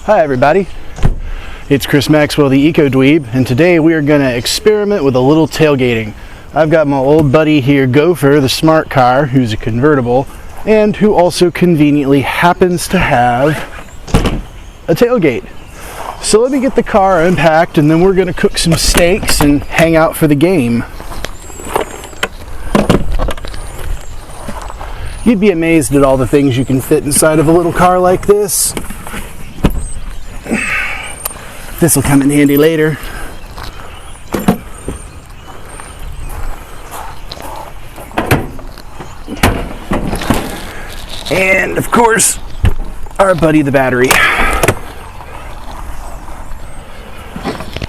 Hi everybody, it's Chris Maxwell, the Eco Dweeb, and today we are going to experiment with a little tailgating. I've got my old buddy here, Gopher, the smart car, who's a convertible, and who also conveniently happens to have a tailgate. So let me get the car unpacked and then we're going to cook some steaks and hang out for the game. You'd be amazed at all the things you can fit inside of a little car like this. This will come in handy later. And of course, our buddy the battery.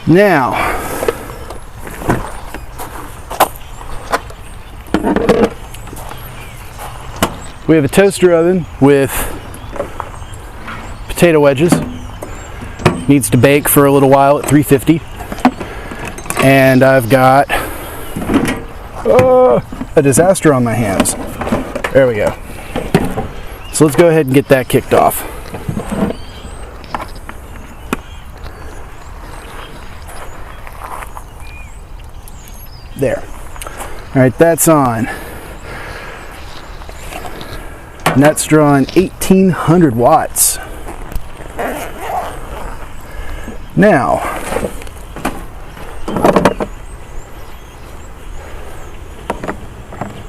Now, we have a toaster oven with potato wedges. Needs to bake for a little while at 350. And I've got a disaster on my hands. There we go. So let's go ahead and get that kicked off. There. All right, that's on. And that's drawing 1800 watts. Now,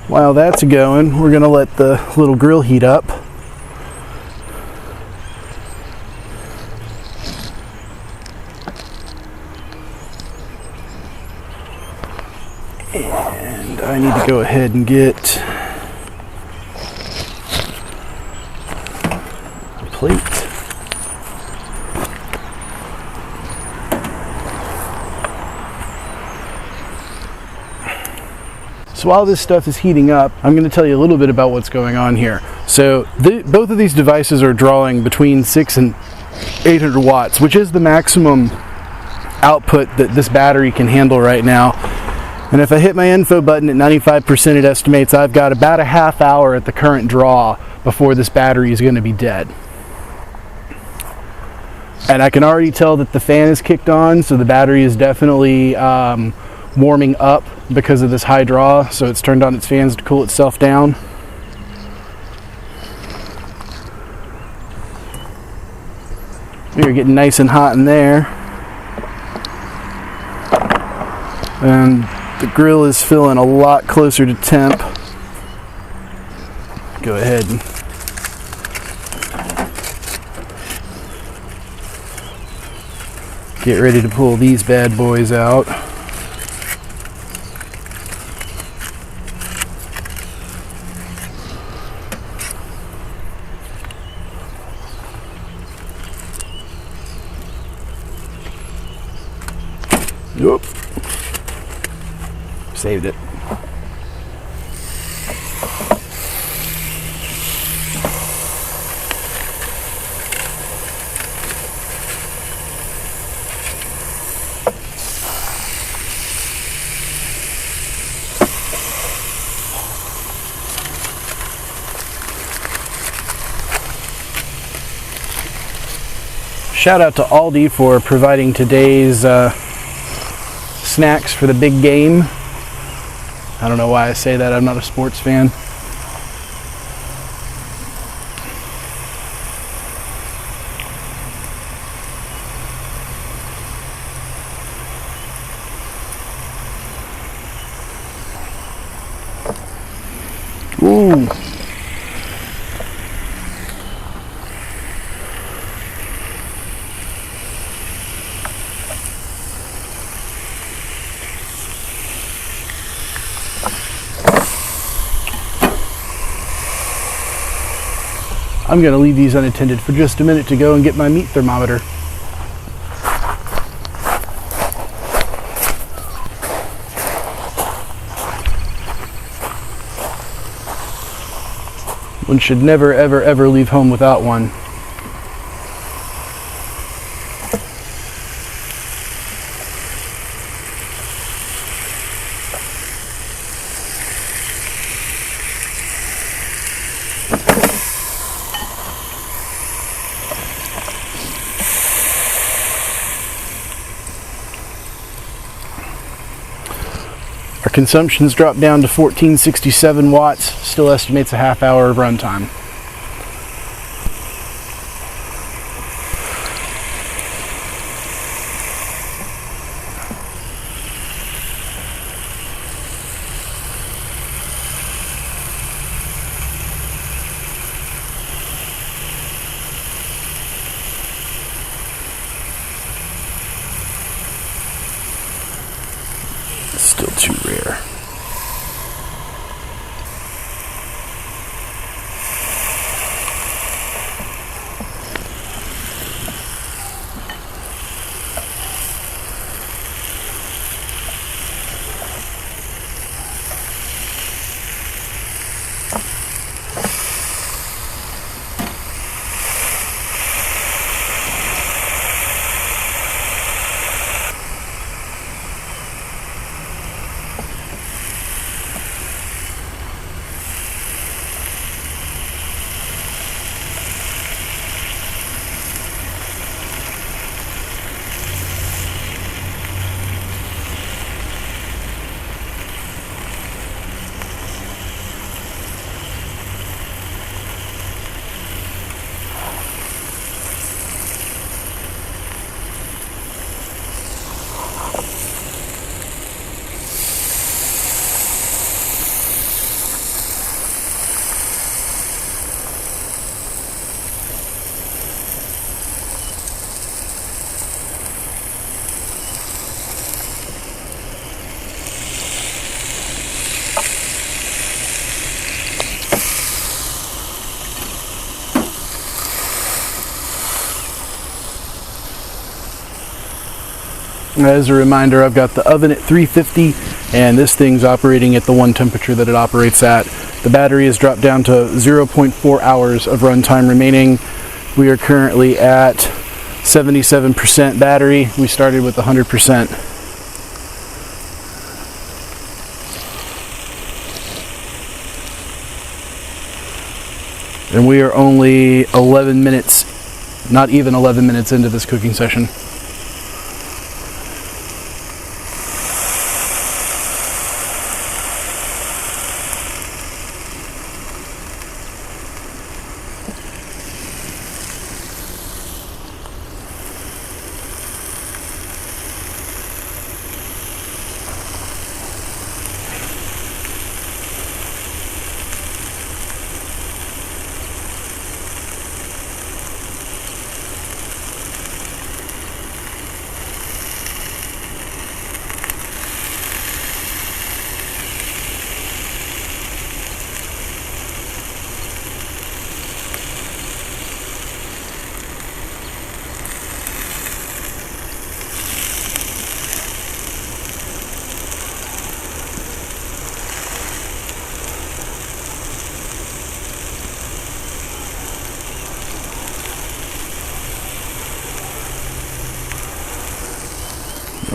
while that's going, we're going to let the little grill heat up. And I need to go ahead and get a plate. So while this stuff is heating up, I'm going to tell you a little bit about what's going on here. So both of these devices are drawing between 600 and 800 watts, which is the maximum output that this battery can handle right now. And if I hit my info button at 95%, it estimates I've got about a half hour at the current draw before this battery is going to be dead. And I can already tell that the fan is kicked on, so the battery is definitely warming up because of this high draw, so it's turned on its fans to cool itself down. We're getting nice and hot in there. And the grill is feeling a lot closer to temp. Go ahead and get ready to pull these bad boys out. Whoop. Saved it. Shout out to Aldi for providing today's snacks for the big game. I don't know why I say that, I'm not a sports fan. Ooh. I'm going to leave these unattended for just a minute to go and get my meat thermometer. One should never, ever, ever leave home without one. Consumption's dropped down to 1467 watts, still estimates a half hour of runtime. Still too rare. As a reminder, I've got the oven at 350 and this thing's operating at the one temperature that it operates at. The battery has dropped down to 0.4 hours of runtime remaining. We are currently at 77% battery. We started with 100%. And we are only 11 minutes, not even 11 minutes into this cooking session.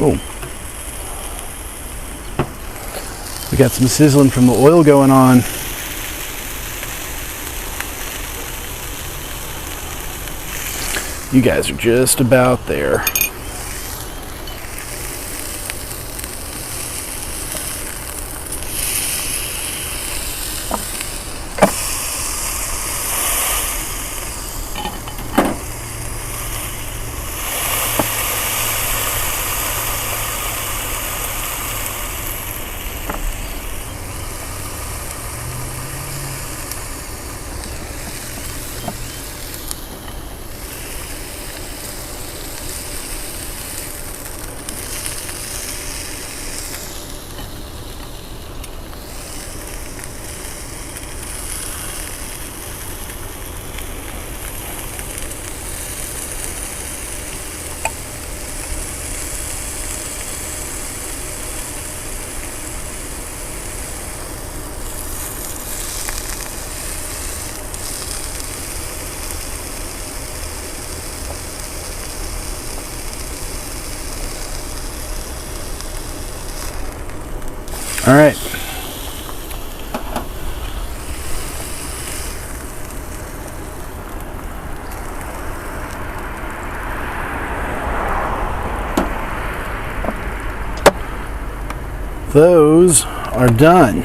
Oh. We got some sizzling from the oil going on. You guys are just about there. All right. Those are done.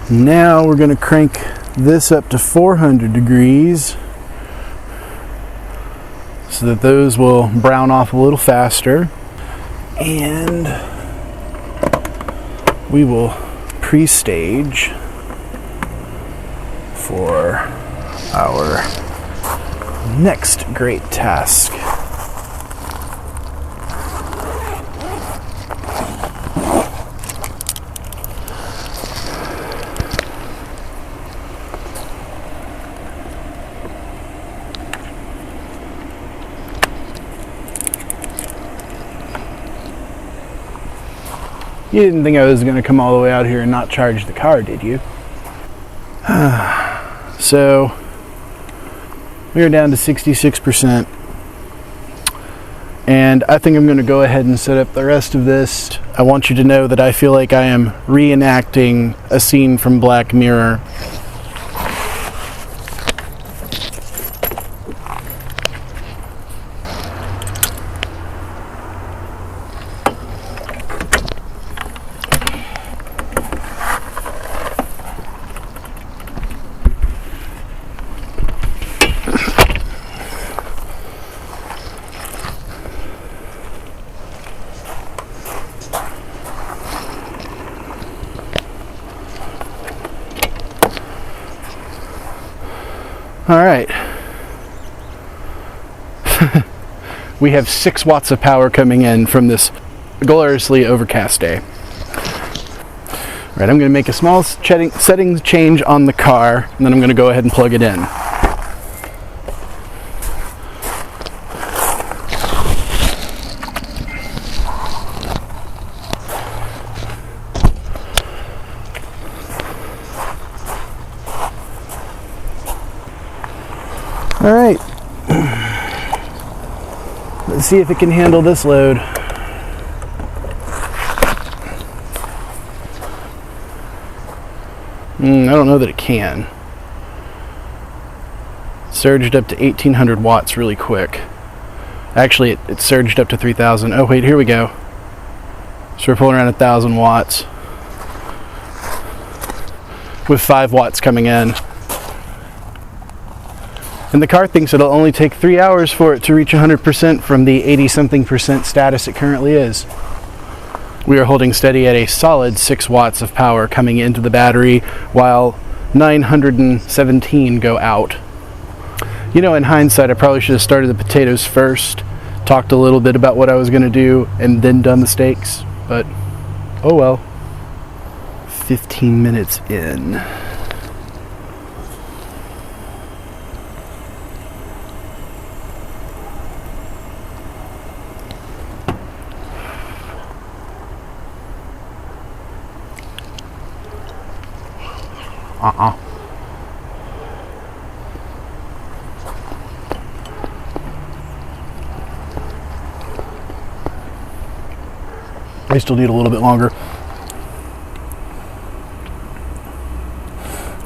Now we're going to crank this up to 400 degrees so that those will brown off a little faster. And we will pre-stage for our next great task. You didn't think I was going to come all the way out here and not charge the car, did you? So, we are down to 66%. And I think I'm going to go ahead and set up the rest of this. I want you to know that I feel like I am reenacting a scene from Black Mirror. All right. We have 6 watts of power coming in from this gloriously overcast day. All right, I'm going to make a small settings change on the car, and then I'm going to go ahead and plug it in. All right, let's see if it can handle this load. I don't know that it can. Surged up to 1800 watts really quick. Actually, it surged up to 3000. Oh wait, here we go. So we're pulling around 1000 watts with 5 watts coming in. And the car thinks it'll only take 3 hours for it to reach 100% from the 80-something% status it currently is. We are holding steady at a solid 6 watts of power coming into the battery while 917 go out. You know, in hindsight, I probably should have started the potatoes first, talked a little bit about what I was going to do, and then done the steaks. But, oh well. 15 minutes in. I still need a little bit longer.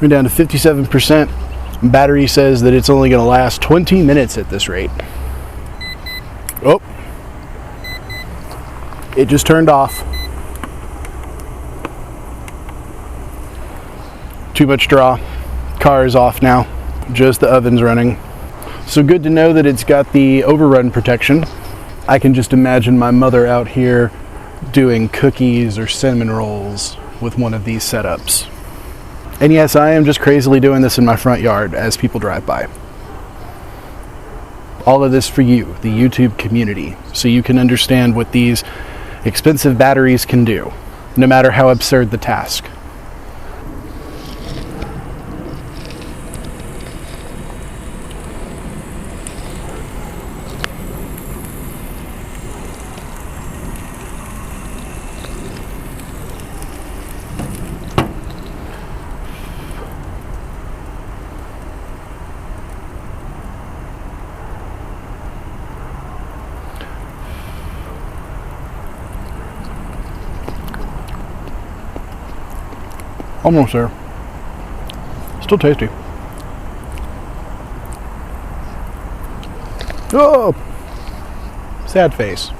We're down to 57%. Battery says that it's only going to last 20 minutes at this rate. Oh, it just turned off. Too much draw. Car is off now. Just the oven's running. So good to know that it's got the overrun protection. I can just imagine my mother out here doing cookies or cinnamon rolls with one of these setups. And yes, I am just crazily doing this in my front yard as people drive by. All of this for you, the YouTube community, so you can understand what these expensive batteries can do, no matter how absurd the task. Almost there. Still tasty. Oh! Sad face.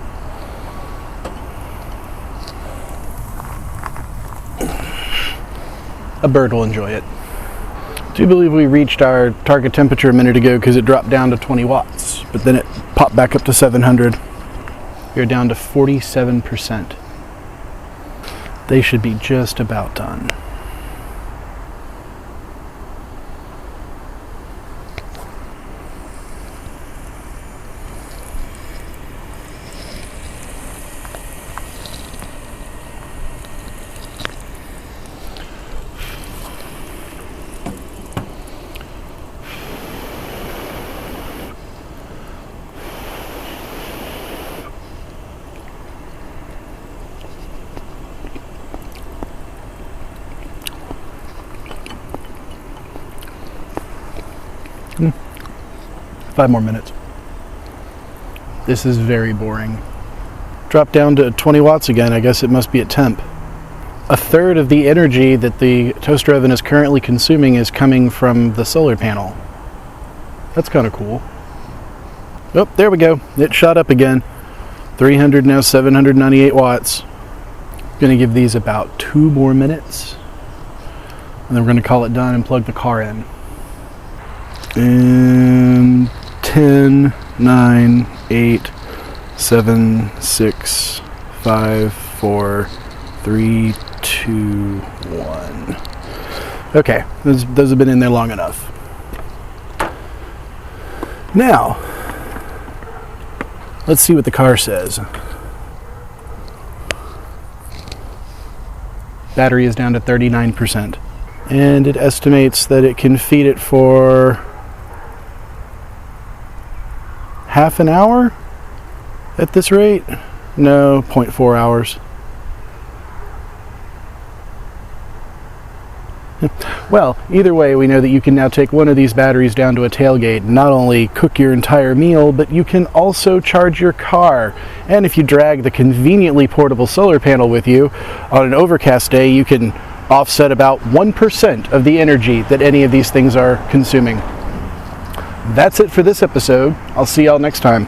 a bird will enjoy it. I do believe we reached our target temperature a minute ago because it dropped down to 20 watts, but then it popped back up to 700. We're down to 47%. They should be just about done. Five more minutes. This is very boring. Drop down to 20 watts again. I guess it must be at temp. A third of the energy that the toaster oven is currently consuming is coming from the solar panel. That's kind of cool. Oh, there we go. It shot up again. 300, now 798 watts. Gonna give these about 2 more minutes. And then we're gonna call it done and plug the car in. And 10, 9, 8, 7, 6, 5, 4, 3, 2, 1. Okay, those have been in there long enough. Now, let's see what the car says. Battery is down to 39%. And it estimates that it can feed it for half an hour at this rate? No, 0.4 hours. Well, either way, we know that you can now take one of these batteries down to a tailgate and not only cook your entire meal, but you can also charge your car. And if you drag the conveniently portable solar panel with you on an overcast day, you can offset about 1% of the energy that any of these things are consuming. That's it for this episode. I'll see y'all next time.